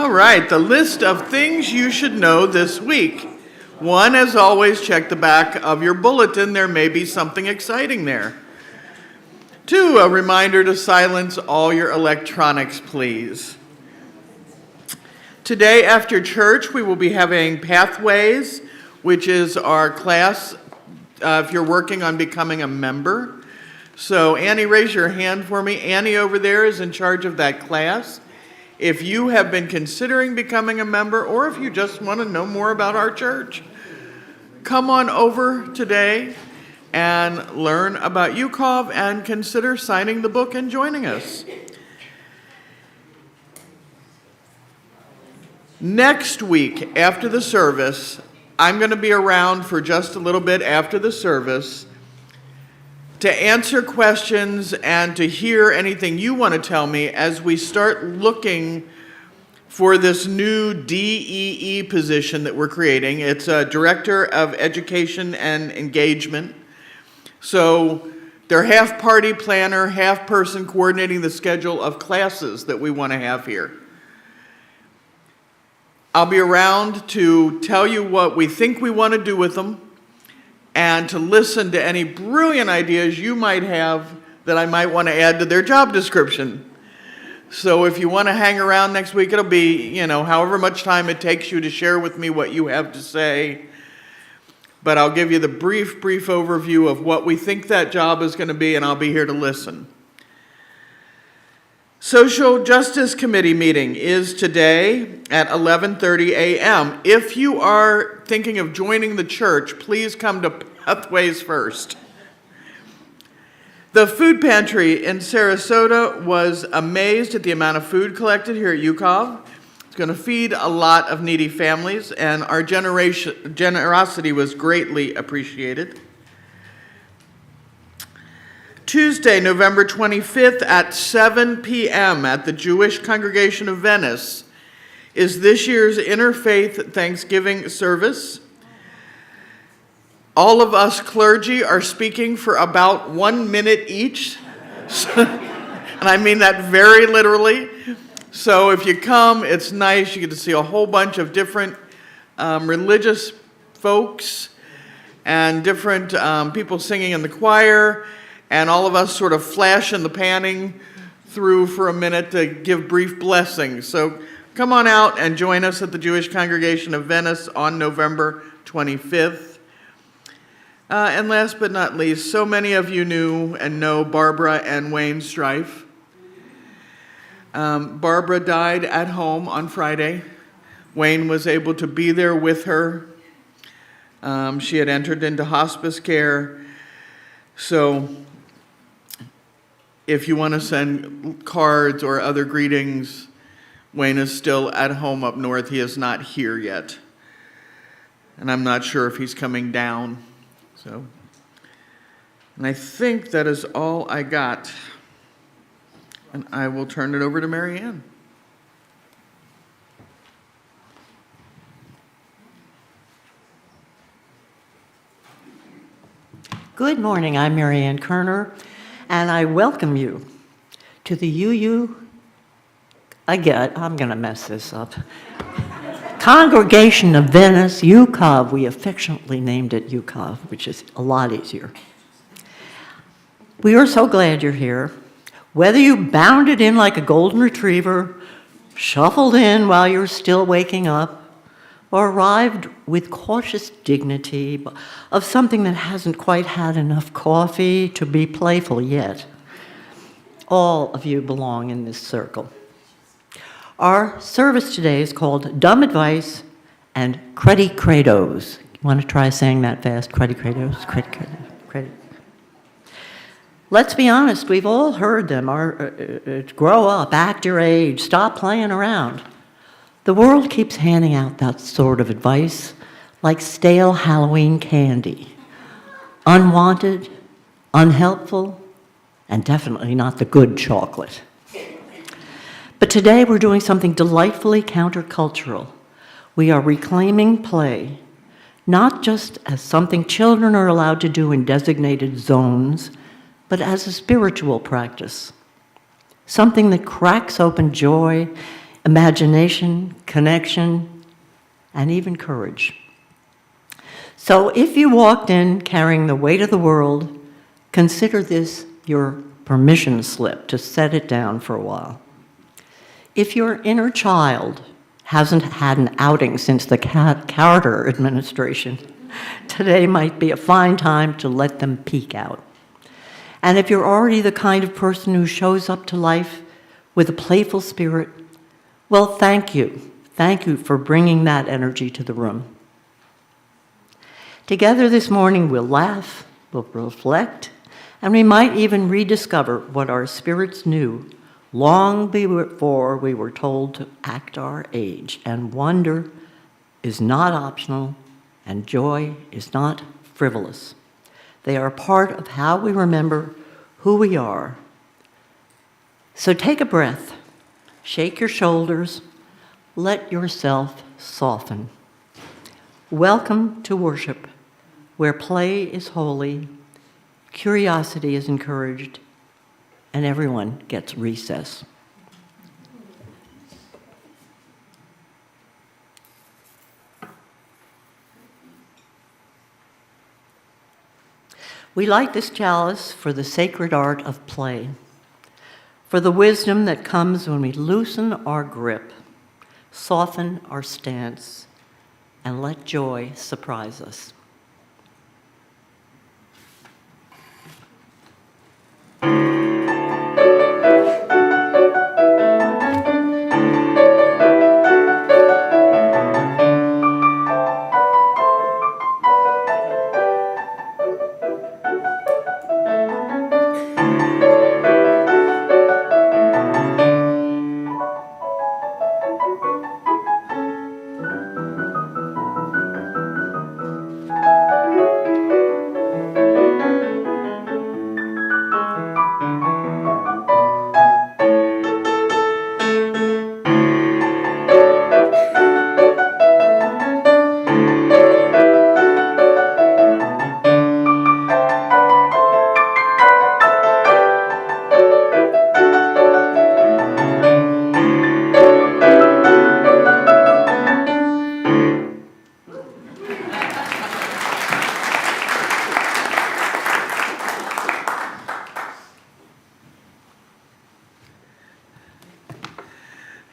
All right, the list of things you should know this week. One, as always, check the back of your bulletin. There may be something exciting there. Two, a reminder to silence all your electronics, please. Today after church, we will be having Pathways, which is our class if you're working on becoming a member. So Annie, raise your hand for me. Annie over there is in charge of that class. If you have been considering becoming a member, or if you just want to know more about our church, come on over today and learn about UCOV and consider signing the book and joining us. Next week, after the service, I'm going to be around for just a little bit after the service to answer questions and to hear anything you want to tell me as we start looking for this new DEE position that we're creating. It's a Director of Education and Engagement. So they're half party planner, half person coordinating the schedule of classes that we want to have here. I'll be around to tell you what we think we want to do with them, and to listen to any brilliant ideas you might have that I might want to add to their job description. So if you want to hang around next week, it'll be, however much time it takes you to share with me what you have to say. But I'll give you the brief overview of what we think that job is going to be, and I'll be here to listen. Social Justice Committee meeting is today at 11:30 a.m. If you are thinking of joining the church, please come to Pathways first. The food pantry in Sarasota was amazed at the amount of food collected here at UCOV. It's going to feed a lot of needy families, and our generosity was greatly appreciated. Tuesday, November 25th at 7 p.m. at the Jewish Congregation of Venice is this year's Interfaith Thanksgiving service. All of us clergy are speaking for about 1 minute each, and I mean that very literally. So if you come, it's nice. You get to see a whole bunch of different religious folks and different people singing in the choir, and all of us sort of flash in the panning through for a minute to give brief blessings. So come on out and join us at the Jewish Congregation of Venice on November 25th. And last but not least, so many of you knew and know Barbara and Wayne Strife. Barbara died at home on Friday. Wayne was able to be there with her. She had entered into hospice care. So if you want to send cards or other greetings, Wayne is still at home up north. He is not here yet. And I'm not sure if he's coming down. And I think that is all I got. And I will turn it over to Mary Ann. Good morning, I'm Mary Ann Kerner, and I welcome you to the I'm going to mess this up. Congregation of Venice, UCOV. We affectionately named it UCOV, which is a lot easier. We are so glad you're here. Whether you bounded in like a golden retriever, shuffled in while you're still waking up, or arrived with cautious dignity of something that hasn't quite had enough coffee to be playful yet, all of you belong in this circle. Our service today is called Dumb Advice and Cruddy Credos. You want to try saying that fast? Cruddy Credos? Cruddy. Let's be honest, we've all heard them. Grow up, act your age, stop playing around. The world keeps handing out that sort of advice like stale Halloween candy. Unwanted, unhelpful, and definitely not the good chocolate. But today we're doing something delightfully countercultural. We are reclaiming play, not just as something children are allowed to do in designated zones, but as a spiritual practice. Something that cracks open joy imagination, connection, and even courage. So if you walked in carrying the weight of the world, consider this your permission slip to set it down for a while. If your inner child hasn't had an outing since the Carter administration, today might be a fine time to let them peek out. And if you're already the kind of person who shows up to life with a playful spirit, well, thank you. Thank you for bringing that energy to the room. Together this morning, we'll laugh, we'll reflect, and we might even rediscover what our spirits knew long before we were told to act our age. And wonder is not optional, and joy is not frivolous. They are part of how we remember who we are. So take a breath, shake your shoulders, let yourself soften. Welcome to worship, where play is holy, curiosity is encouraged, and everyone gets recess. We light this chalice for the sacred art of play, for the wisdom that comes when we loosen our grip, soften our stance, and let joy surprise us.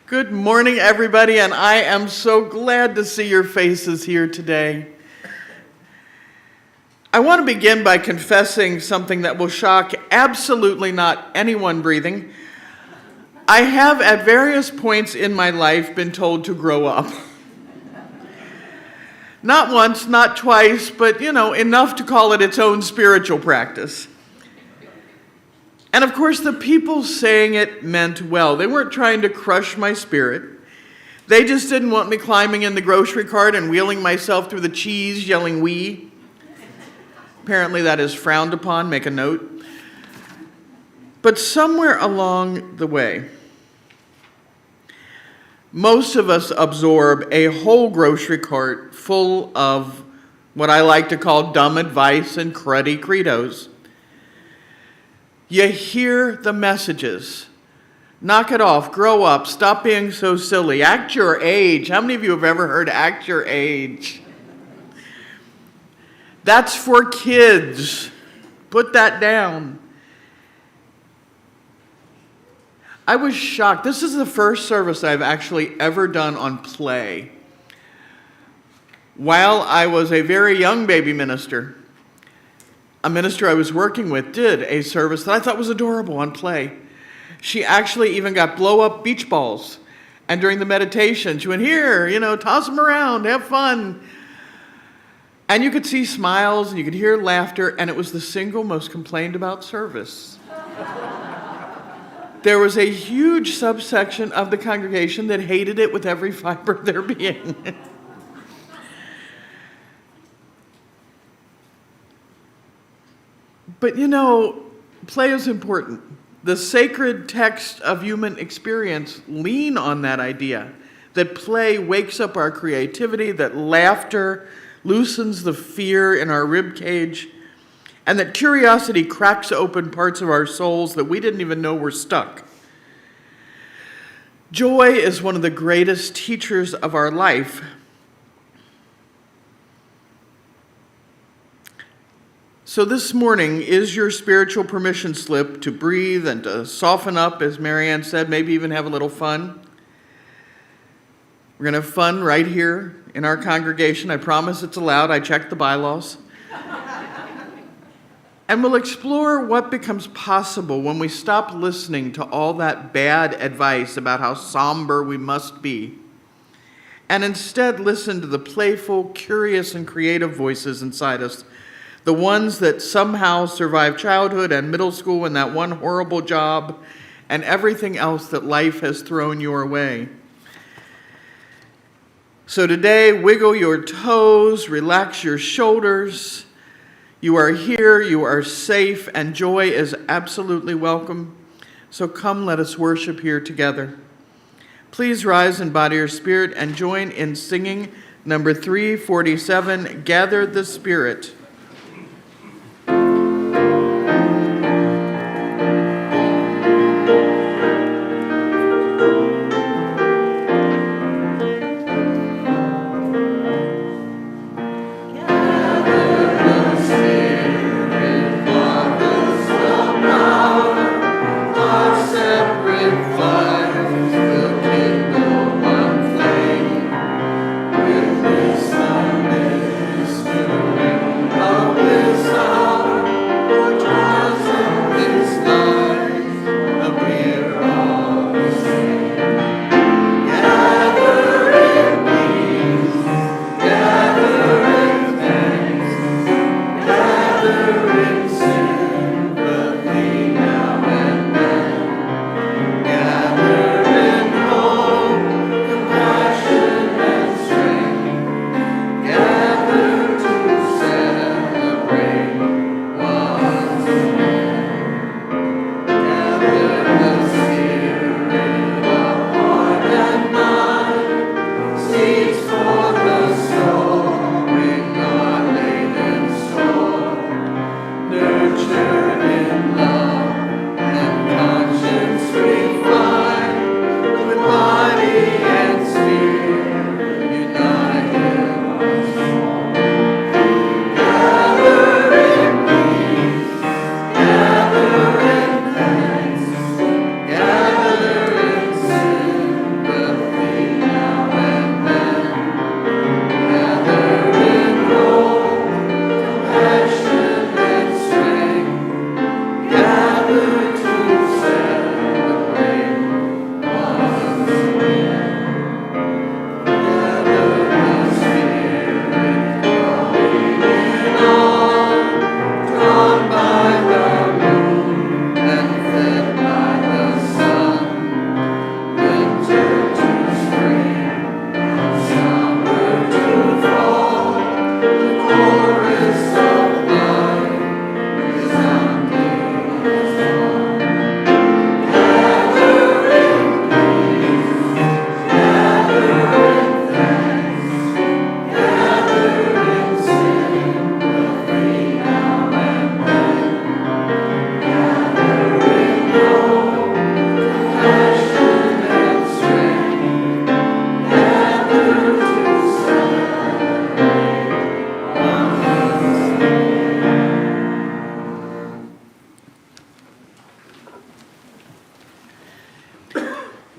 Good morning, everybody, and I am so glad to see your faces here today. I want to begin by confessing something that will shock absolutely not anyone breathing. I have at various points in my life been told to grow up. Not once, not twice, but enough to call it its own spiritual practice. And of course, the people saying it meant well. They weren't trying to crush my spirit. They just didn't want me climbing in the grocery cart and wheeling myself through the cheese, yelling, "wee." Apparently that is frowned upon, make a note. But somewhere along the way, most of us absorb a whole grocery cart full of what I like to call dumb advice and cruddy credos. You hear the messages. Knock it off, grow up, stop being so silly, act your age. How many of you have ever heard act your age? That's for kids. Put that down. I was shocked. This is the first service I've actually ever done on play. While I was a very young baby minister, a minister I was working with did a service that I thought was adorable on play. She actually even got blow-up beach balls. And during the meditation, she went, "Here, toss them around, have fun." And you could see smiles and you could hear laughter, and it was the single most complained about service. There was a huge subsection of the congregation that hated it with every fiber of their being. But play is important. The sacred text of human experience lean on that idea, that play wakes up our creativity, that laughter loosens the fear in our rib cage, and that curiosity cracks open parts of our souls that we didn't even know were stuck. Joy is one of the greatest teachers of our life. So this morning is your spiritual permission slip to breathe and to soften up, as Marianne said, maybe even have a little fun. We're going to have fun right here in our congregation. I promise it's allowed. I checked the bylaws. And we'll explore what becomes possible when we stop listening to all that bad advice about how somber we must be, and instead listen to the playful, curious, and creative voices inside us, the ones that somehow survived childhood and middle school and that one horrible job and everything else that life has thrown your way. So today, wiggle your toes, relax your shoulders. You are here, you are safe, and joy is absolutely welcome. So come, let us worship here together. Please rise in body or spirit and join in singing number 347, Gather the Spirit.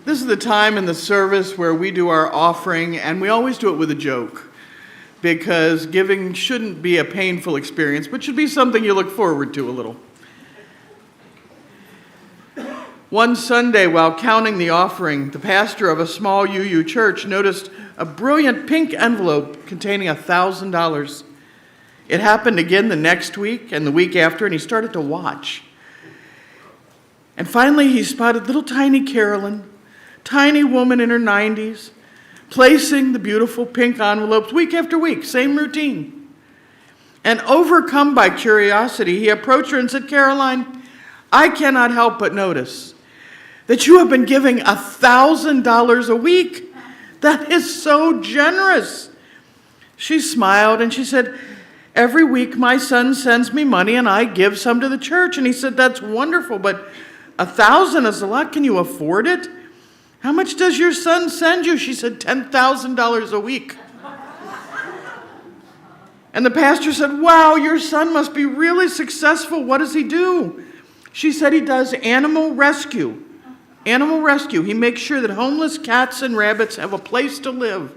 This is the time in the service where we do our offering, and we always do it with a joke, because giving shouldn't be a painful experience, but should be something you look forward to a little. One Sunday, while counting the offering, the pastor of a small UU church noticed a brilliant pink envelope containing $1,000. It happened again the next week and the week after, and he started to watch. And finally, he spotted little tiny Carolyn, tiny woman in her 90s, placing the beautiful pink envelopes week after week, same routine. And overcome by curiosity, he approached her and said, "Caroline, I cannot help but notice that you have been giving $1,000 a week. That is so generous." She smiled and she said, "Every week my son sends me money and I give some to the church." And he said, "That's wonderful, but $1,000 is a lot. Can you afford it?" How much does your son send you? She said, $10,000 a week. And the pastor said, wow, your son must be really successful. What does he do? She said he does animal rescue. Animal rescue. He makes sure that homeless cats and rabbits have a place to live.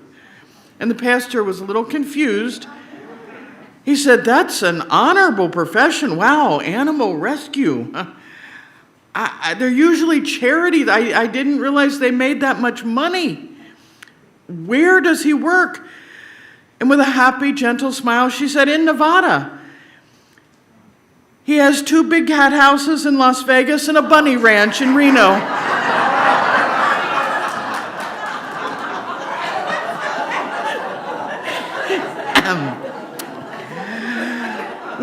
And the pastor was a little confused. He said, that's an honorable profession. Wow, animal rescue. They're usually charity. I didn't realize they made that much money. Where does he work? And with a happy, gentle smile, she said, in Nevada. He has 2 big cat houses in Las Vegas and a bunny ranch in Reno.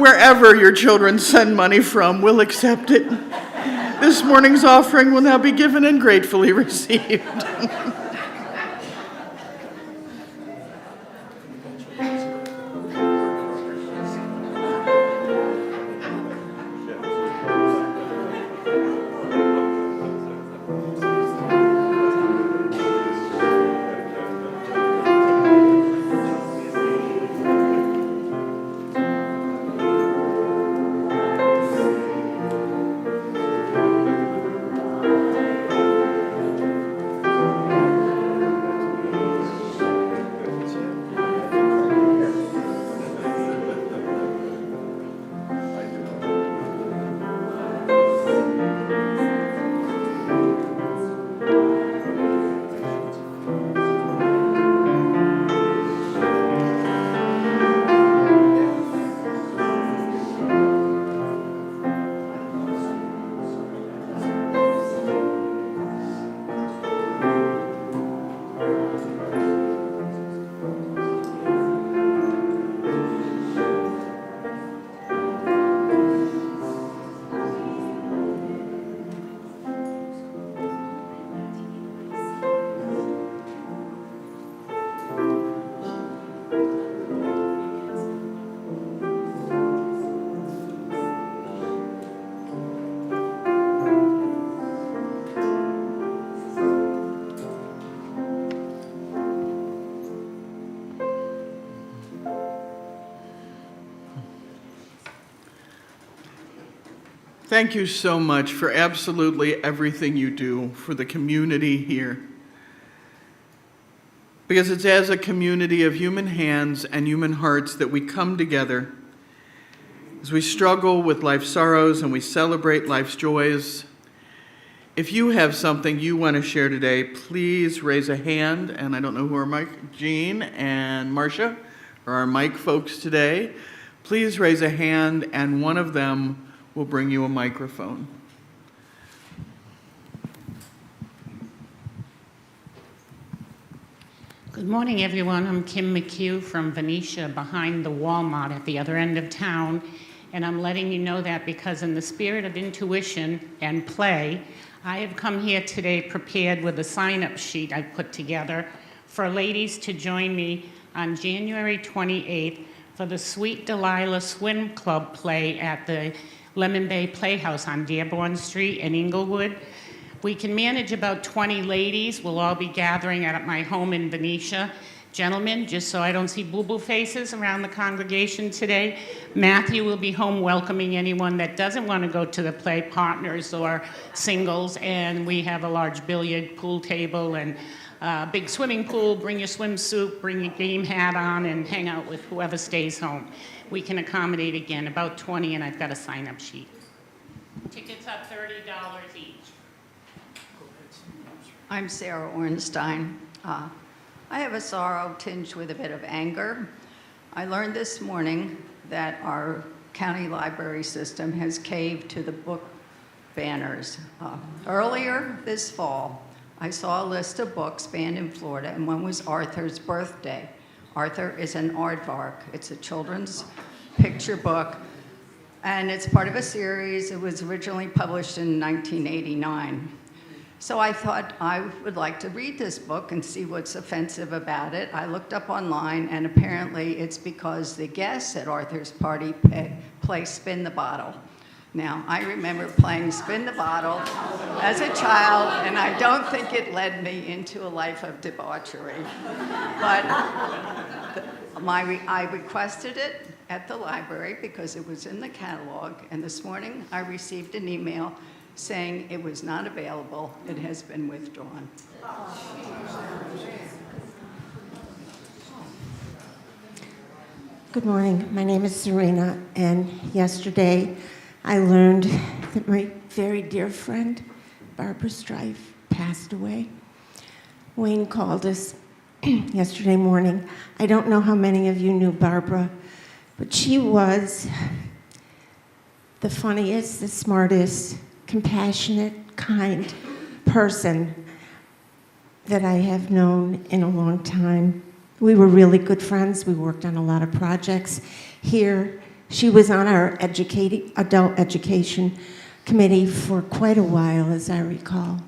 Wherever your children send money from, we'll accept it. This morning's offering will now be given and gratefully received. Thank you so much for absolutely everything you do for the community here. Because it's as a community of human hands and human hearts that we come together as we struggle with life's sorrows and we celebrate life's joys. If you have something you want to share today, please raise a hand. And I don't know who are Mike, Jean and Marcia are our mic folks today. Please raise a hand and one of them will bring you a microphone. Good morning, everyone. I'm Kim McHugh from Venice, behind the Walmart at the other end of town. And I'm letting you know that because in the spirit of intuition and play, I have come here today prepared with a sign-up sheet I put together for ladies to join me on January 28th for the Sweet Delilah Swim Club play at the Lemon Bay Playhouse on Dearborn Street in Inglewood. We can manage about 20 ladies. We'll all be gathering at my home in Venetia. Gentlemen, just so I don't see boo-boo faces around the congregation today, Matthew will be home welcoming anyone that doesn't want to go to the play, partners or singles, and we have a large billiard pool table and a big swimming pool. Bring your swimsuit, bring your game hat on, and hang out with whoever stays home. We can accommodate, again, about 20, and I've got a sign-up sheet. Tickets are $30 each. I'm Sarah Ornstein. I have a sorrow tinged with a bit of anger. I learned this morning that our county library system has caved to the book banners. Earlier this fall, I saw a list of books banned in Florida, and one was Arthur's Birthday. Arthur is an aardvark. It's a children's picture book, and it's part of a series. It was originally published in 1989. So I thought I would like to read this book and see what's offensive about it. I looked up online, and apparently it's because the guests at Arthur's party play Spin the Bottle. Now, I remember playing Spin the Bottle as a child, and I don't think it led me into a life of debauchery. But I requested it at the library because it was in the catalog, and this morning I received an email saying it was not available, it has been withdrawn. Good morning. My name is Serena, and yesterday I learned that my very dear friend, Barbara Strife, passed away. Wayne called us yesterday morning. I don't know how many of you knew Barbara, but she was the funniest, the smartest, compassionate, kind person that I have known in a long time. We were really good friends. We worked on a lot of projects here. She was on our adult education committee for quite a while, as I recall.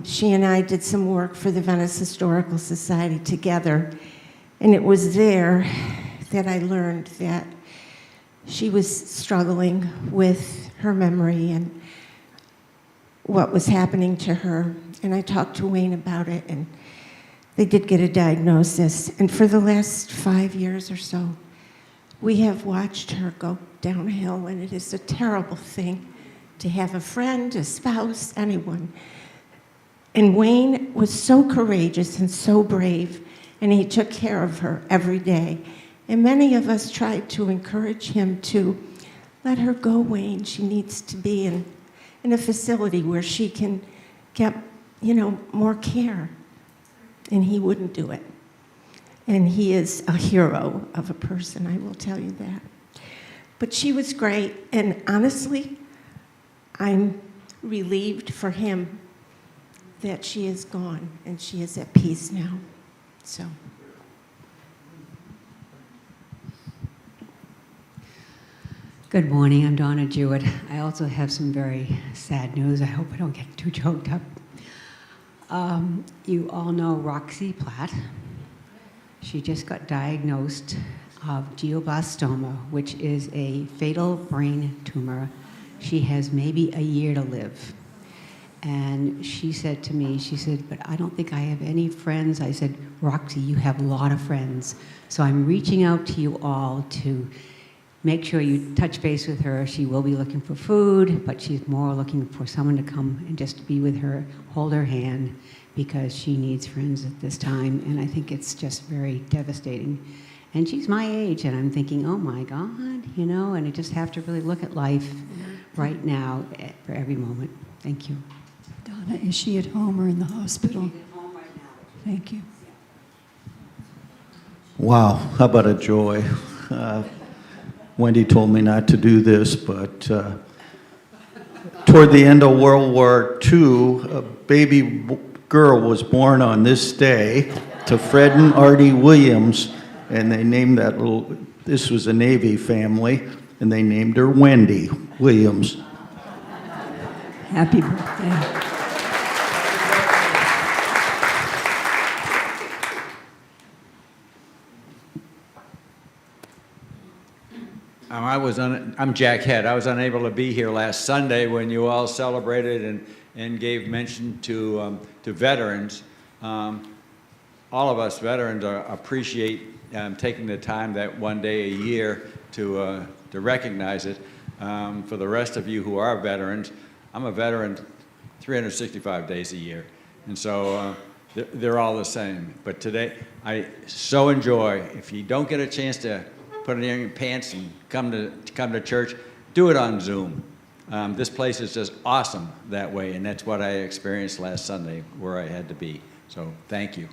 She and I did some work for the Venice Historical Society together, and it was there that I learned that she was struggling with her memory and what was happening to her. And I talked to Wayne about it, and they did get a diagnosis. And for the last 5 years or so, we have watched her go downhill, and it is a terrible thing to have a friend, a spouse, anyone. And Wayne was so courageous and so brave, and he took care of her every day. And many of us tried to encourage him to let her go, Wayne. She needs to be in a facility where she can get, more care. And he wouldn't do it. And he is a hero of a person, I will tell you that. But she was great, and honestly, I'm relieved for him that she is gone, and she is at peace now. So. Good morning, I'm Donna Jewett. I also have some very sad news. I hope I don't get too choked up. You all know Roxy Platt. She just got diagnosed of glioblastoma, which is a fatal brain tumor. She has maybe a year to live. And she said to me, but I don't think I have any friends. I said, Roxy, you have a lot of friends. So I'm reaching out to you all to make sure you touch base with her. She will be looking for food, but she's more looking for someone to come and just be with her, hold her hand, because she needs friends at this time. And I think it's just very devastating. And she's my age, and I'm thinking, oh my God, and I just have to really look at life right now for every moment. Thank you. Donna, is she at home or in the hospital? She's at home right now. Thank you. Wow, how about a joy? Wendy told me not to do this, but toward the end of World War II, a baby girl was born on this day to Fred and Artie Williams, and they named this was a Navy family, and they named her Wendy Williams. Happy birthday. I'm Jack Head. I was unable to be here last Sunday when you all celebrated and gave mention to veterans. All of us veterans appreciate taking the time that one day a year to recognize it. For the rest of you who are veterans, I'm a veteran 365 days a year, and so they're all the same. But today, I so enjoy. If you don't get a chance to put it in your pants and come to church, do it on Zoom. This place is just awesome that way, and that's what I experienced last Sunday where I had to be. So thank you.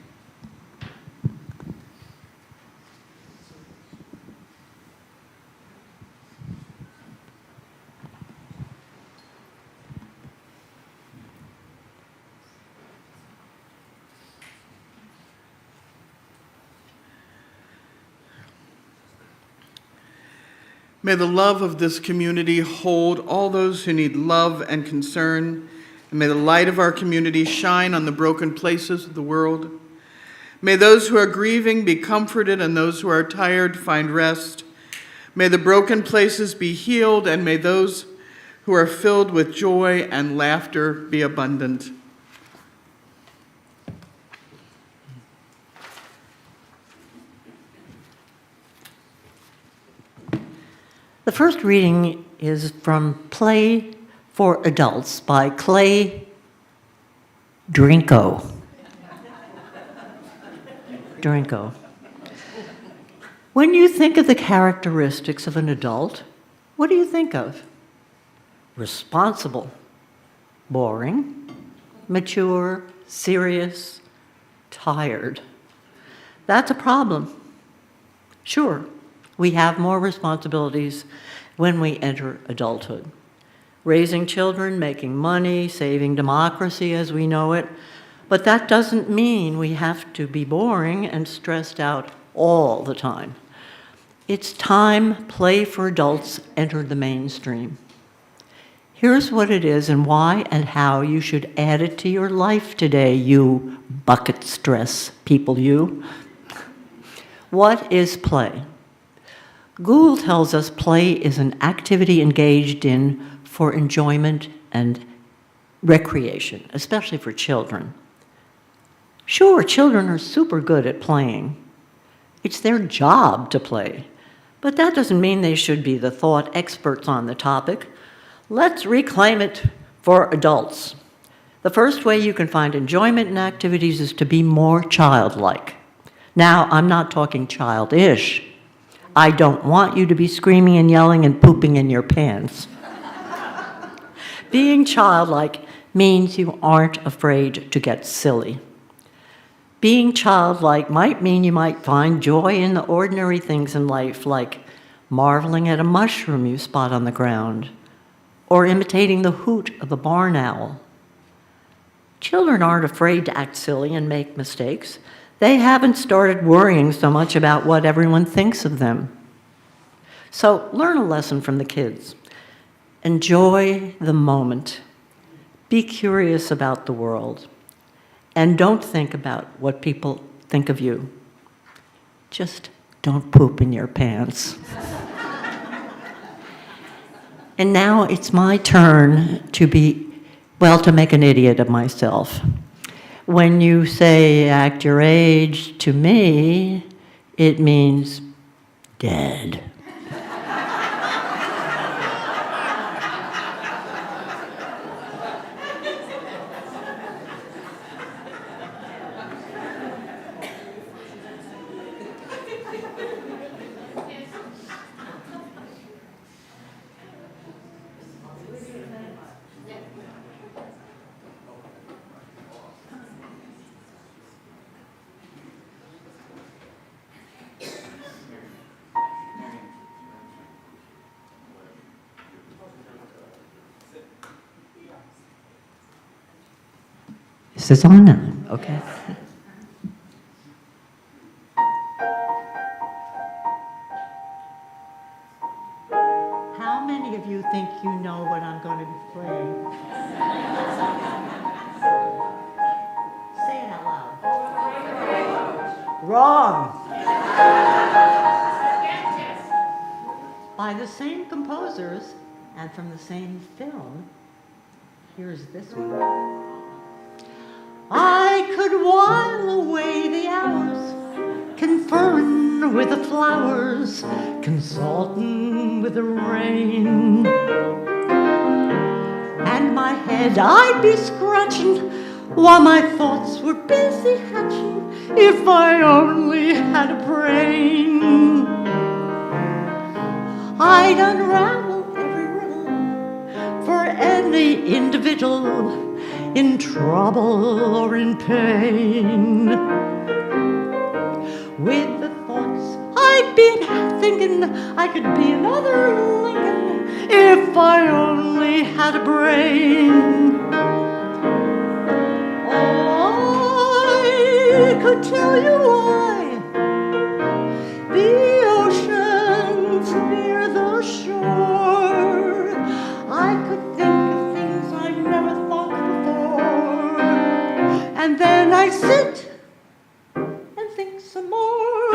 May the love of this community hold all those who need love and concern, and may the light of our community shine on the broken places of the world. May those who are grieving be comforted, and those who are tired find rest. May the broken places be healed, and may those who are filled with joy and laughter be abundant. The first reading is from Play for Adults by Clay Drinko. Drinko. When you think of the characteristics of an adult, what do you think of? Responsible, boring, mature, serious, tired. That's a problem. Sure, we have more responsibilities when we enter adulthood. Raising children, making money, saving democracy as we know it, but that doesn't mean we have to be boring and stressed out all the time. It's time play for adults entered the mainstream. Here's what it is and why and how you should add it to your life today, you bucket stress people, you. What is play? Google tells us play is an activity engaged in for enjoyment and recreation, especially for children. Sure, children are super good at playing. It's their job to play. But that doesn't mean they should be the thought experts on the topic. Let's reclaim it for adults. The first way you can find enjoyment in activities is to be more childlike. Now, I'm not talking childish. I don't want you to be screaming and yelling and pooping in your pants. Being childlike means you aren't afraid to get silly. Being childlike might mean you might find joy in the ordinary things in life, like marveling at a mushroom you spot on the ground, or imitating the hoot of a barn owl. Children aren't afraid to act silly and make mistakes. They haven't started worrying so much about what everyone thinks of them. So learn a lesson from the kids. Enjoy the moment. Be curious about the world. And don't think about what people think of you. Just don't poop in your pants. And now it's my turn to to make an idiot of myself. When you say act your age, to me, it means dead. This is on now, okay? How many of you think you know what I'm going to be playing? Say it out loud. Wrong. By the same composers and from the same film, here's this one. I could while away the hours, conferring with the flowers, consulting with the rain. And my head I'd be scratching while my thoughts were busy hatching, if I only had a brain. I'd unravel every riddle for any individual in trouble or in pain. With the thoughts I'd been thinking I could be another Lincoln if I only had a brain. I could tell you why the ocean's near the shore. I could think of things I never thought before, and then I sit and think some more.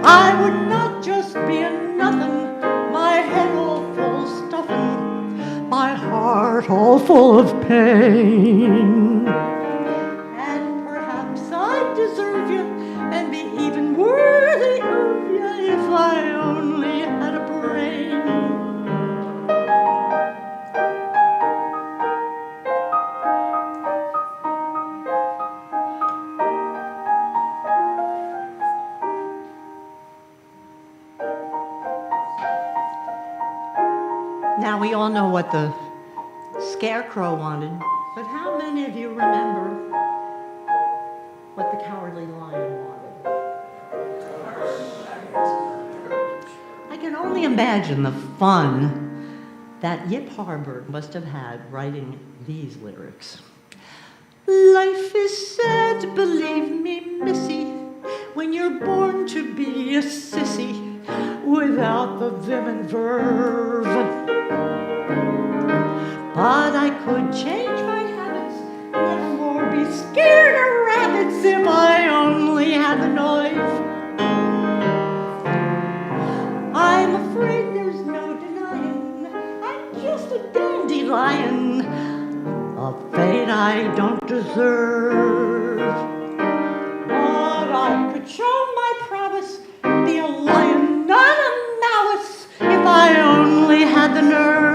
I would not just be a nothing, my head all full stuffing, heart all full of pain. And perhaps I deserve you and be even worthy of you if I only had a brain. Now we all know what the scarecrow wanted, but how many of you remember what the cowardly lion wanted? I can only imagine the fun that Yip Harburg must have had writing these lyrics. Life is sad, believe me, missy, when you're born to be a sissy without the vim and verve. But I could change my habits, never more be scared of rabbits if I only had the knife. I'm afraid there's no denying I'm just a dandelion, a fate I don't deserve. But I could show my prowess, be a lion, not a mouse, if I only had the nerve.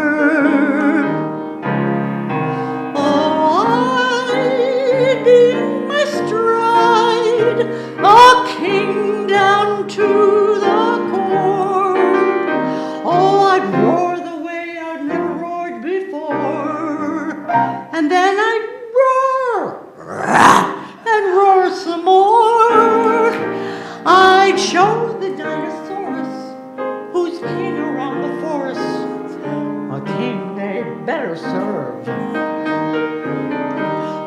I'd be in my stride, a king down to the core. Oh, I'd roar the way I'd never roared before, and then I'd roar, and roar some more. I'd show the dinosaurs who's king around the forest, a king they'd better serve.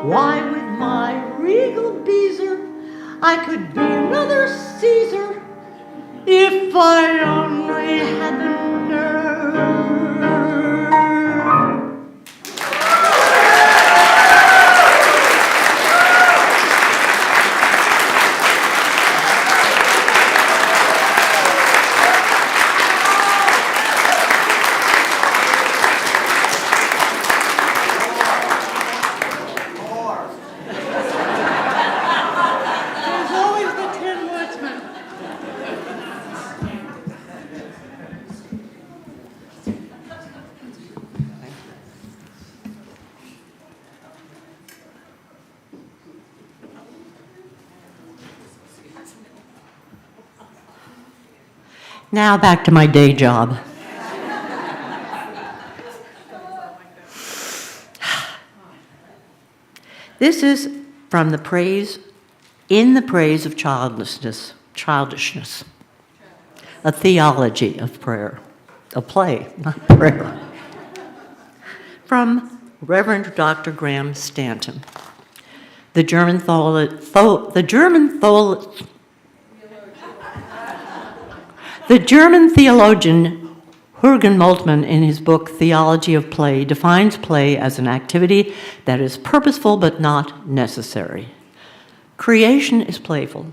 Why, with my regal beezer, I could be another Caesar if I only had the nerve. There's always the Tin Woodsman. Now back to my day job. This is from the praise, in the praise of childishness, a theology of prayer, a play, not prayer, from Reverend Dr. Graham Stanton, the German theologian Jürgen Moltmann, in his book Theology of Play, defines play as an activity that is purposeful but not necessary. Creation is playful.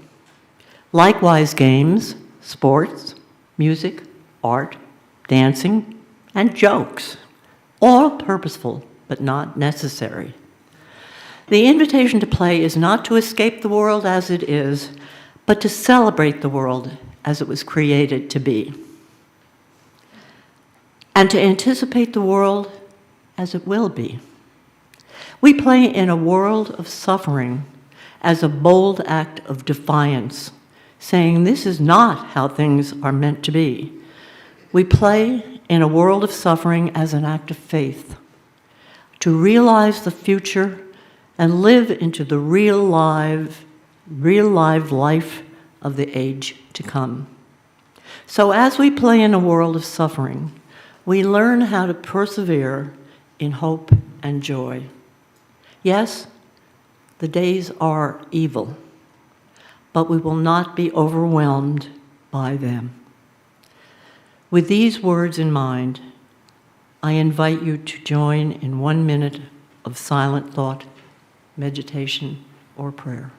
Likewise, games, sports, music, art, dancing, and jokes, all purposeful but not necessary. The invitation to play is not to escape the world as it is, but to celebrate the world as it was created to be, and to anticipate the world as it will be. We play in a world of suffering as a bold act of defiance, saying this is not how things are meant to be. We play in a world of suffering as an act of faith, to realize the future and live into the real live life of the age to come. So as we play in a world of suffering, we learn how to persevere in hope and joy. Yes, the days are evil, but we will not be overwhelmed by them. With these words in mind, I invite you to join in 1 minute of silent thought, meditation, or prayer.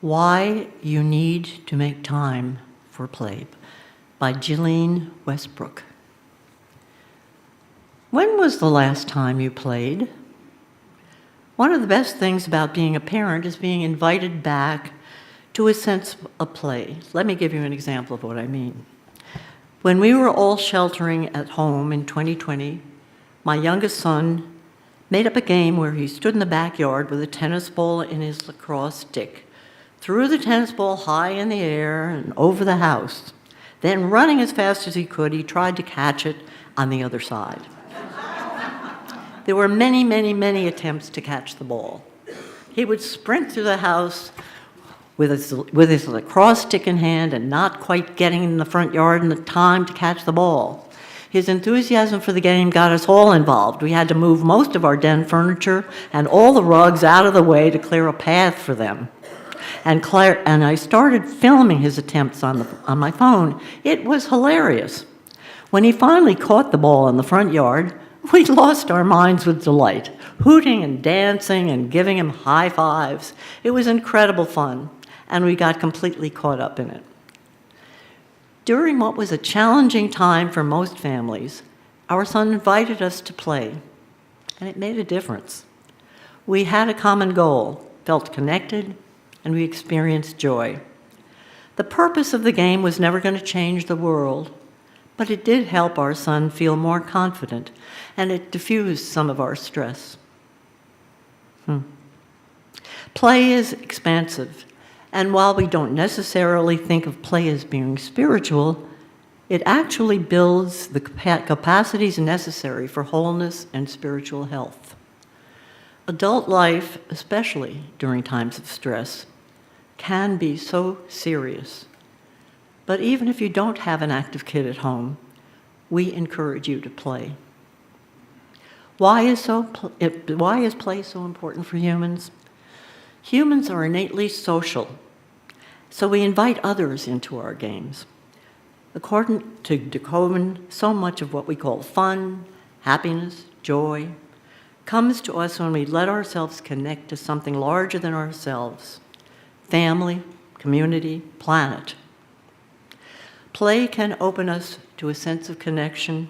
Why You Need to Make Time for Play by Gillian Westbrook. When was the last time you played? One of the best things about being a parent is being invited back to a sense of play. Let me give you an example of what I mean. When we were all sheltering at home in 2020, my youngest son made up a game where he stood in the backyard with a tennis ball in his lacrosse stick, threw the tennis ball high in the air and over the house. Then, running as fast as he could, he tried to catch it on the other side. There were many, many, many attempts to catch the ball. He would sprint through the house with his lacrosse stick in hand and not quite getting in the front yard in the time to catch the ball. His enthusiasm for the game got us all involved. We had to move most of our den furniture and all the rugs out of the way to clear a path for them. And I started filming his attempts on my phone. It was hilarious. When he finally caught the ball in the front yard, we lost our minds with delight, hooting and dancing and giving him high fives. It was incredible fun, and we got completely caught up in it. During what was a challenging time for most families, our son invited us to play, and it made a difference. We had a common goal, felt connected, and we experienced joy. The purpose of the game was never going to change the world, but it did help our son feel more confident, and it diffused some of our stress. Play is expansive, and while we don't necessarily think of play as being spiritual, it actually builds the capacities necessary for wholeness and spiritual health. Adult life, especially during times of stress, can be so serious. But even if you don't have an active kid at home, we encourage you to play. Why is play so important for humans? Humans are innately social, so we invite others into our games. According to de Koven, so much of what we call fun, happiness, joy, comes to us when we let ourselves connect to something larger than ourselves: family, community, planet. Play can open us to a sense of connection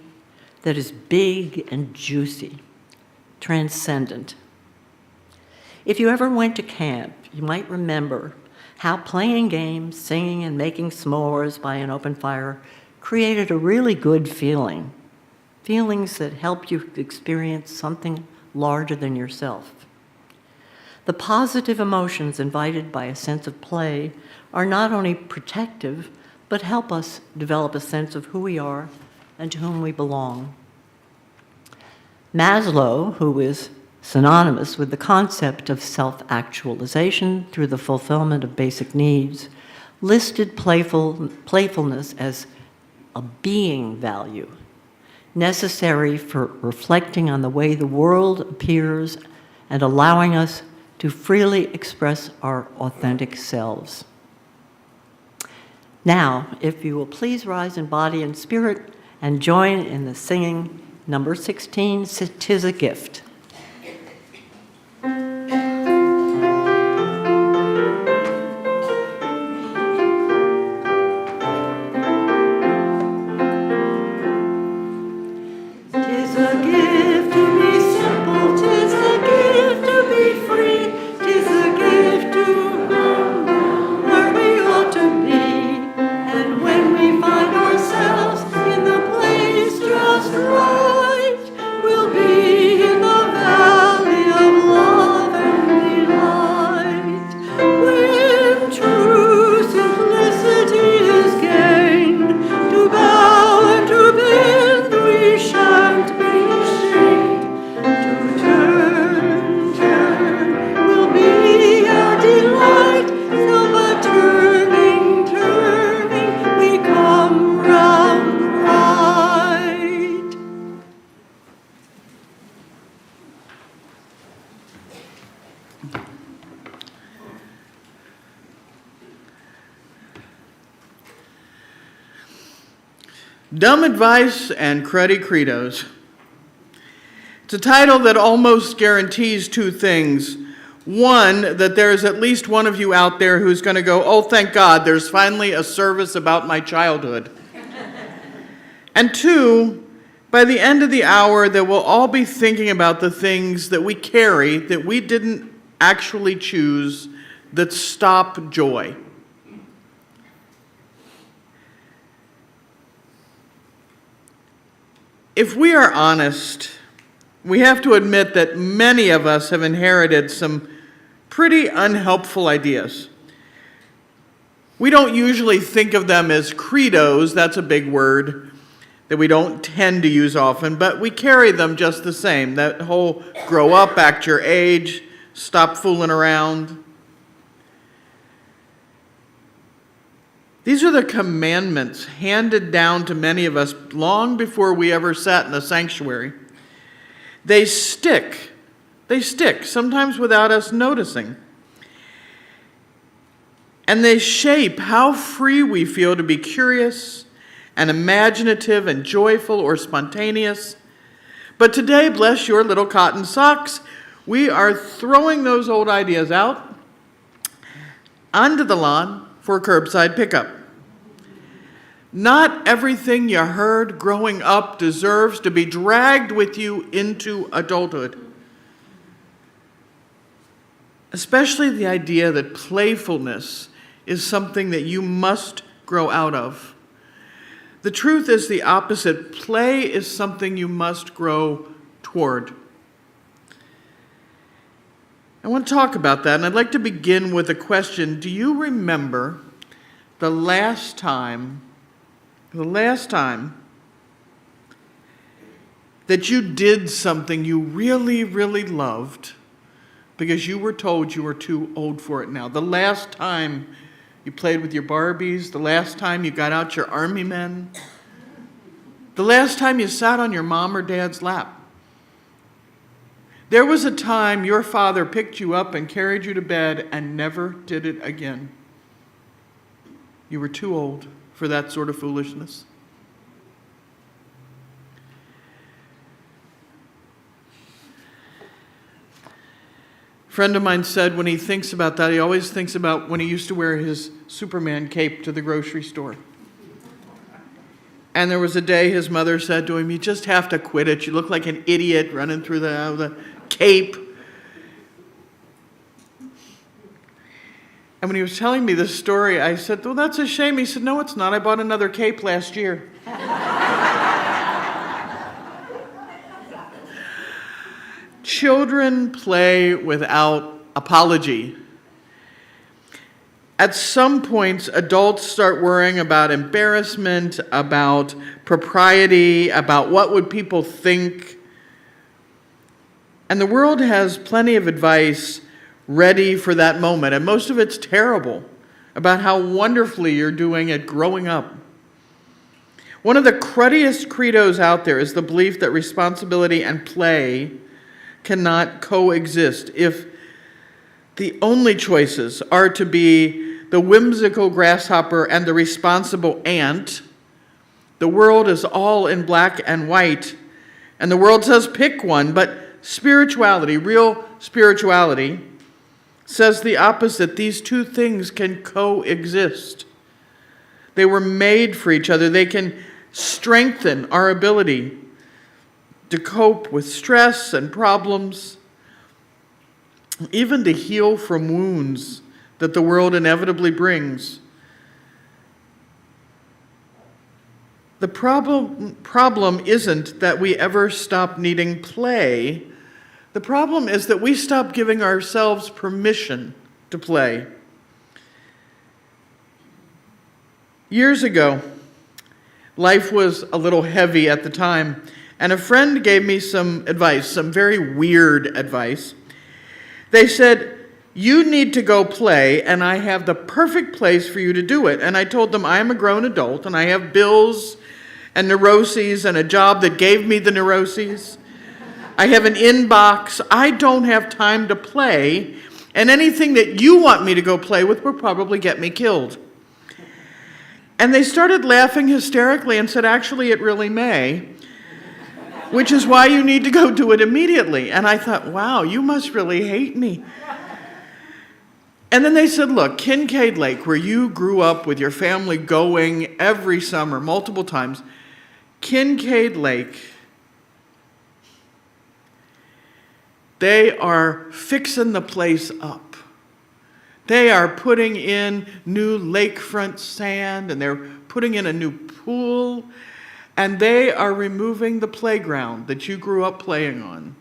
that is big and juicy, transcendent. If you ever went to camp, you might remember how playing games, singing, and making s'mores by an open fire created a really good feeling, feelings that helped you experience something larger than yourself. The positive emotions invited by a sense of play are not only protective, but help us develop a sense of who we are and to whom we belong. Maslow, who is synonymous with the concept of self-actualization through the fulfillment of basic needs, listed playfulness as a being value, necessary for reflecting on the way the world appears and allowing us to freely express our authentic selves. Now, if you will please rise in body and spirit and join in the singing number 16, "'Tis a Gift." Dumb Advice and Cruddy Credos. It's a title that almost guarantees two things. One, that there's at least one of you out there who's going to go, oh, thank God, there's finally a service about my childhood. And two, by the end of the hour, that we'll all be thinking about the things that we carry that we didn't actually choose that stop joy. If we are honest, we have to admit that many of us have inherited some pretty unhelpful ideas. We don't usually think of them as credos, that's a big word that we don't tend to use often, but we carry them just the same. That whole grow up, act your age, stop fooling around. These are the commandments handed down to many of us long before we ever sat in a sanctuary. They stick, sometimes without us noticing. And they shape how free we feel to be curious and imaginative and joyful or spontaneous. But today, bless your little cotton socks, we are throwing those old ideas out onto the lawn for curbside pickup. Not everything you heard growing up deserves to be dragged with you into adulthood. Especially the idea that playfulness is something that you must grow out of. The truth is the opposite. Play is something you must grow toward. I want to talk about that, and I'd like to begin with a question. Do you remember the last time that you did something you really, really loved because you were told you were too old for it now? The last time you played with your Barbies, the last time you got out your army men, the last time you sat on your mom or dad's lap. There was a time your father picked you up and carried you to bed and never did it again. You were too old for that sort of foolishness. A friend of mine said when he thinks about that, he always thinks about when he used to wear his Superman cape to the grocery store. And there was a day his mother said to him, you just have to quit it. You look like an idiot running through the cape. And when he was telling me this story, I said, well, that's a shame. He said, no, it's not. I bought another cape last year. Children play without apology. At some points, adults start worrying about embarrassment, about propriety, about what would people think. And the world has plenty of advice ready for that moment, and most of it's terrible, about how wonderfully you're doing at growing up. One of the cruddiest credos out there is the belief that responsibility and play cannot coexist. If the only choices are to be the whimsical grasshopper and the responsible ant, the world is all in black and white, and the world says pick one, but spirituality, real spirituality, says the opposite. These two things can coexist. They were made for each other. They can strengthen our ability to cope with stress and problems, even to heal from wounds that the world inevitably brings. The problem isn't that we ever stop needing play. The problem is that we stop giving ourselves permission to play. Years ago, life was a little heavy at the time, and a friend gave me some advice, some very weird advice. They said, you need to go play, and I have the perfect place for you to do it. And I told them I am a grown adult, and I have bills and neuroses and a job that gave me the neuroses. I have an inbox. I don't have time to play, and anything that you want me to go play with will probably get me killed. And they started laughing hysterically and said, actually, it really may, which is why you need to go do it immediately. And I thought, wow, you must really hate me. And then they said, look, Kincaid Lake, where you grew up with your family going every summer, multiple times, Kincaid Lake, they are fixing the place up. They are putting in new lakefront sand, and they're putting in a new pool, and they are removing the playground that you grew up playing on.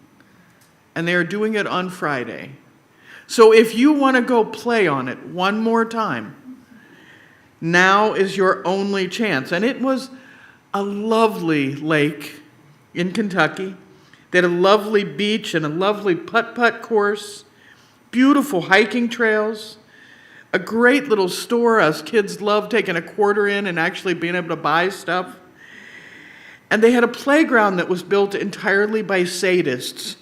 And they are doing it on Friday. So if you want to go play on it one more time, now is your only chance. And it was a lovely lake in Kentucky. They had a lovely beach and a lovely putt-putt course, beautiful hiking trails, a great little store. Us kids love taking a quarter in and actually being able to buy stuff. And they had a playground that was built entirely by sadists.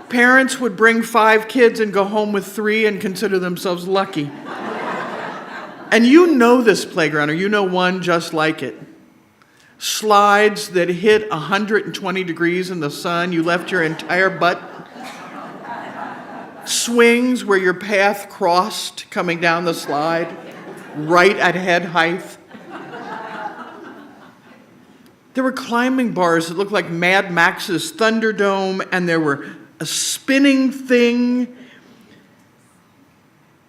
Parents would bring 5 kids and go home with 3 and consider themselves lucky. And you know this playground, or you know one just like it. Slides that hit 120 degrees in the sun, you left your entire butt. Swings where your path crossed coming down the slide, right at head height. There were climbing bars that looked like Mad Max's Thunderdome, and there were a spinning thing.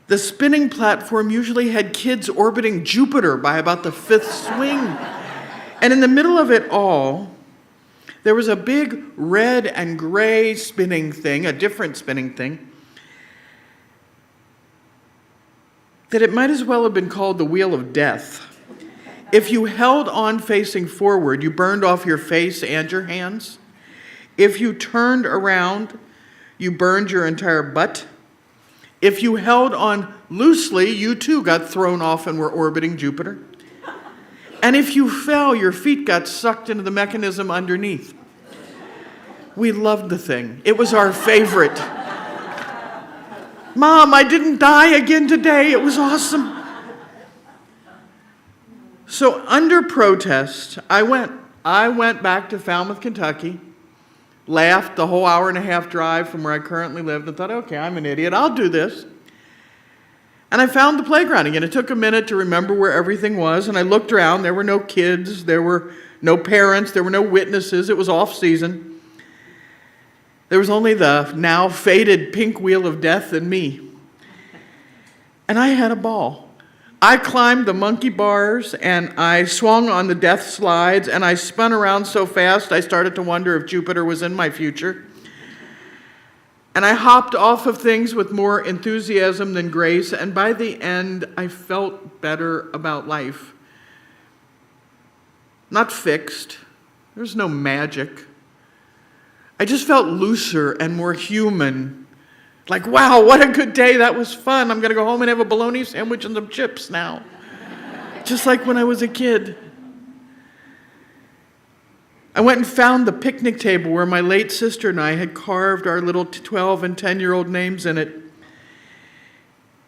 The spinning platform usually had kids orbiting Jupiter by about the 5th swing. And in the middle of it all, there was a big red and gray spinning thing, a different spinning thing, that it might as well have been called the Wheel of Death. If you held on facing forward, you burned off your face and your hands. If you turned around, you burned your entire butt. If you held on loosely, you too got thrown off and were orbiting Jupiter. And if you fell, your feet got sucked into the mechanism underneath. We loved the thing. It was our favorite. Mom, I didn't die again today. It was awesome. So under protest, I went back to Falmouth, Kentucky, laughed the whole hour-and-a-half drive from where I currently lived, and thought, okay, I'm an idiot, I'll do this. And I found the playground again. It took a minute to remember where everything was, and I looked around. There were no kids, there were no parents, there were no witnesses. It was off-season. There was only the now faded pink Wheel of Death and me. And I had a ball. I climbed the monkey bars, and I swung on the death slides, and I spun around so fast I started to wonder if Jupiter was in my future. And I hopped off of things with more enthusiasm than grace, and by the end, I felt better about life. Not fixed. There's no magic. I just felt looser and more human. Like, wow, what a good day. That was fun. I'm going to go home and have a bologna sandwich and some chips now. Just like when I was a kid. I went and found the picnic table where my late sister and I had carved our little 12 and 10-year-old names in it.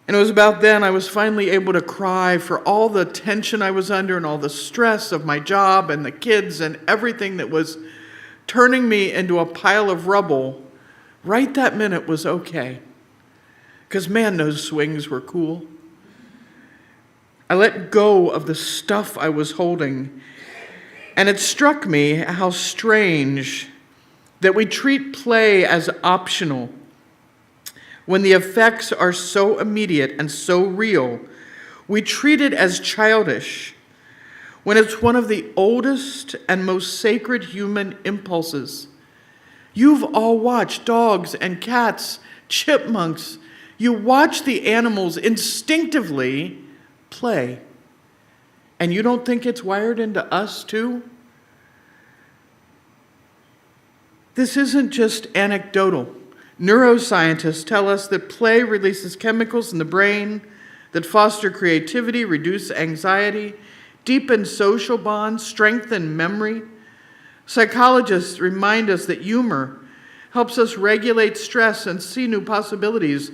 And it was about then I was finally able to cry for all the tension I was under and all the stress of my job and the kids and everything that was turning me into a pile of rubble. Right that minute was okay. Because man, those swings were cool. I let go of the stuff I was holding. And it struck me how strange that we treat play as optional when the effects are so immediate and so real. We treat it as childish when it's one of the oldest and most sacred human impulses. You've all watched dogs and cats, chipmunks. You watch the animals instinctively play. And you don't think it's wired into us too? This isn't just anecdotal. Neuroscientists tell us that play releases chemicals in the brain that foster creativity, reduce anxiety, deepen social bonds, strengthen memory. Psychologists remind us that humor helps us regulate stress and see new possibilities.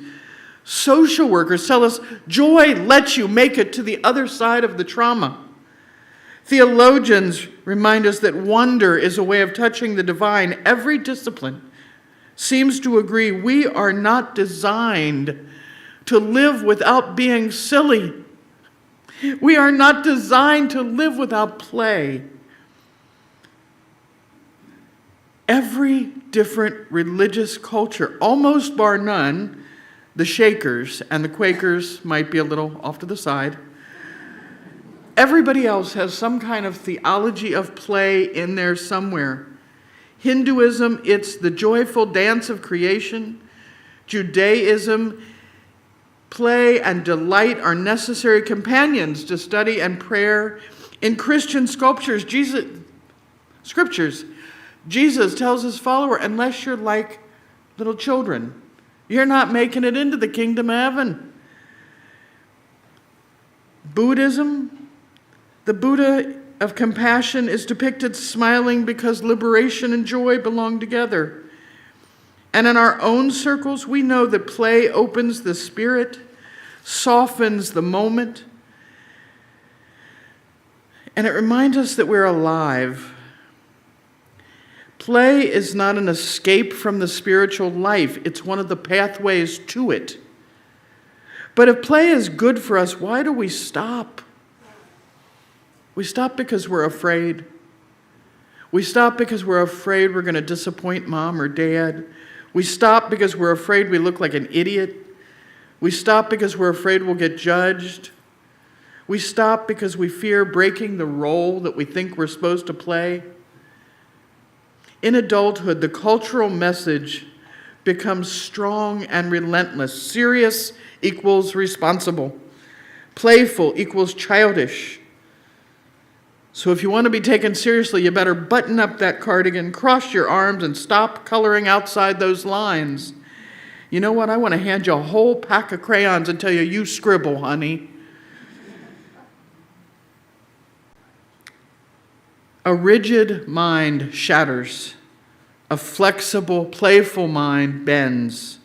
Social workers tell us joy lets you make it to the other side of the trauma. Theologians remind us that wonder is a way of touching the divine. Every discipline seems to agree we are not designed to live without being silly. We are not designed to live without play. Every different religious culture, almost bar none, the Shakers and the Quakers might be a little off to the side. Everybody else has some kind of theology of play in there somewhere. Hinduism, it's the joyful dance of creation. Judaism, play and delight are necessary companions to study and prayer. In Christian scriptures, Jesus tells his follower, unless you're like little children, you're not making it into the kingdom of heaven. Buddhism, the Buddha of compassion is depicted smiling because liberation and joy belong together. And in our own circles, we know that play opens the spirit, softens the moment, and it reminds us that we're alive. Play is not an escape from the spiritual life. It's one of the pathways to it. But if play is good for us, why do we stop? We stop because we're afraid. We stop because we're afraid we're going to disappoint mom or dad. We stop because we're afraid we look like an idiot. We stop because we're afraid we'll get judged. We stop because we fear breaking the role that we think we're supposed to play. In adulthood, the cultural message becomes strong and relentless. Serious equals responsible. Playful equals childish. So if you want to be taken seriously, you better button up that cardigan, cross your arms, and stop coloring outside those lines. You know what? I want to hand you a whole pack of crayons and tell you, you scribble, honey. A rigid mind shatters. A flexible, playful mind bends.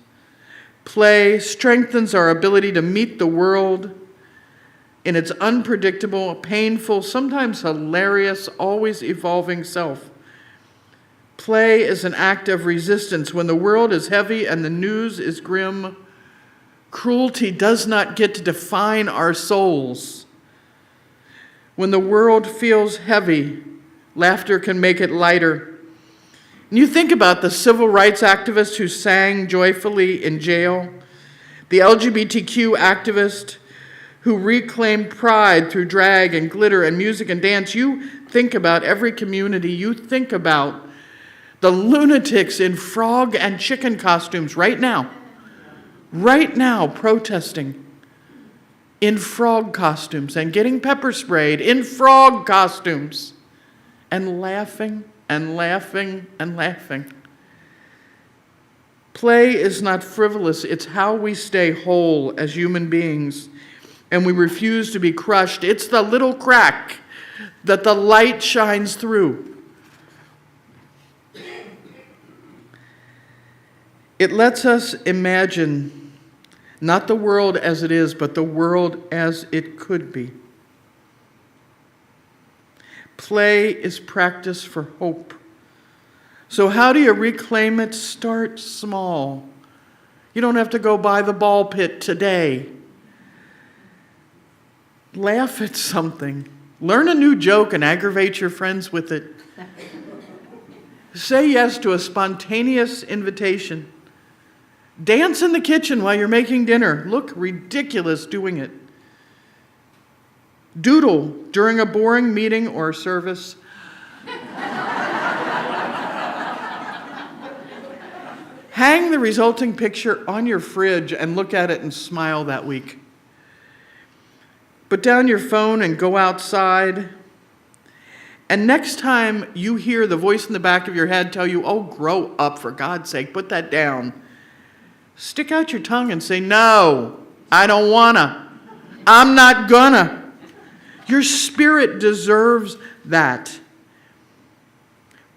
Play strengthens our ability to meet the world in its unpredictable, painful, sometimes hilarious, always evolving self. Play is an act of resistance. When the world is heavy and the news is grim, cruelty does not get to define our souls. When the world feels heavy, laughter can make it lighter. And you think about the civil rights activist who sang joyfully in jail, the LGBTQ activist who reclaimed pride through drag and glitter and music and dance. You think about every community. You think about the lunatics in frog and chicken costumes right now protesting in frog costumes and getting pepper sprayed in frog costumes and laughing and laughing and laughing. Play is not frivolous. It's how we stay whole as human beings, and we refuse to be crushed. It's the little crack that the light shines through. It lets us imagine not the world as it is, but the world as it could be. Play is practice for hope. So how do you reclaim it? Start small. You don't have to go buy the ball pit today. Laugh at something. Learn a new joke and aggravate your friends with it. Say yes to a spontaneous invitation. Dance in the kitchen while you're making dinner. Look ridiculous doing it. Doodle during a boring meeting or service. Hang the resulting picture on your fridge and look at it and smile that week. Put down your phone and go outside. And next time you hear the voice in the back of your head tell you, oh, grow up, for God's sake, put that down. Stick out your tongue and say, no, I don't wanna. I'm not gonna. Your spirit deserves that.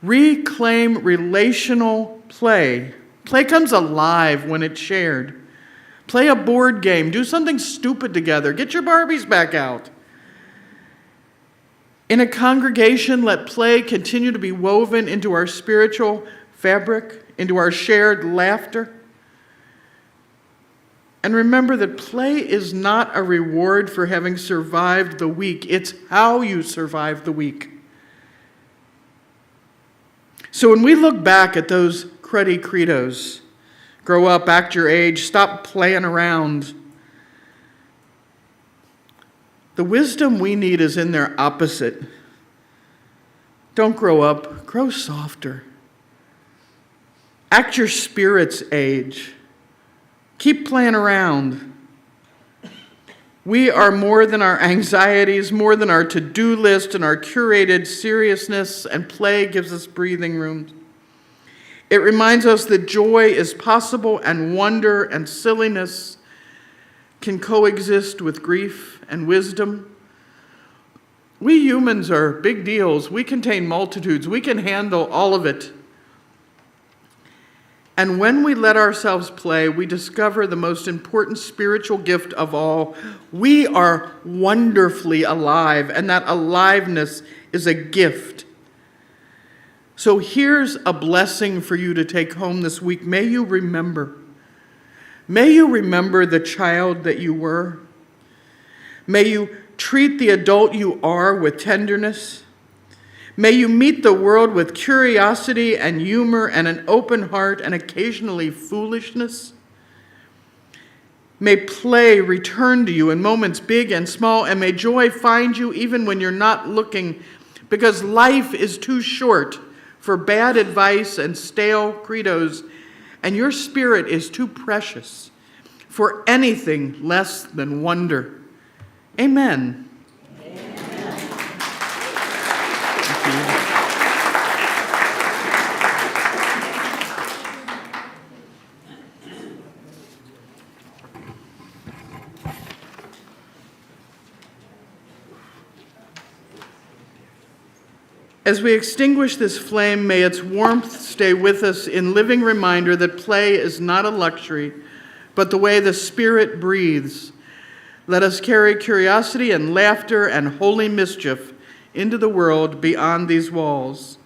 Reclaim relational play. Play comes alive when it's shared. Play a board game. Do something stupid together. Get your Barbies back out. In a congregation, let play continue to be woven into our spiritual fabric. into our shared laughter. And remember that play is not a reward for having survived the week. It's how you survive the week. So when we look back at those cruddy credos, grow up, act your age, stop playing around, the wisdom we need is in their opposite. Don't grow up, grow softer. Act your spirit's age. Keep playing around. We are more than our anxieties, more than our to-do list and our curated seriousness, and play gives us breathing room. It reminds us that joy is possible and wonder and silliness can coexist with grief and wisdom. We humans are big deals. We contain multitudes. We can handle all of it. And when we let ourselves play, we discover the most important spiritual gift of all. We are wonderfully alive, and that aliveness is a gift. So here's a blessing for you to take home this week. May you remember. May you remember the child that you were. May you treat the adult you are with tenderness. May you meet the world with curiosity and humor and an open heart and occasionally foolishness. May play return to you in moments big and small, and may joy find you even when you're not looking, because life is too short for bad advice and stale credos, and your spirit is too precious for anything less than wonder. Amen. As we extinguish this flame, may its warmth stay with us in living reminder that play is not a luxury, but the way the Spirit breathes. Let us carry curiosity and laughter and holy mischief into the world beyond these walls.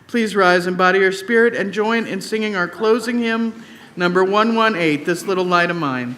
Please rise, embody your spirit, and join in singing our closing hymn, number 118, This Little Light of Mine.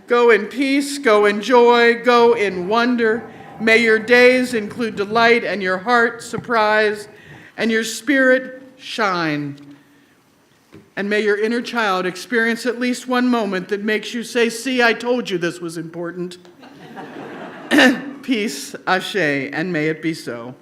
Go in peace, go in joy, go in wonder. May your days include delight and your heart surprise and your spirit shine. And may your inner child experience at least one moment that makes you say, see, I told you this was important. Peace, ashe, and may it be so.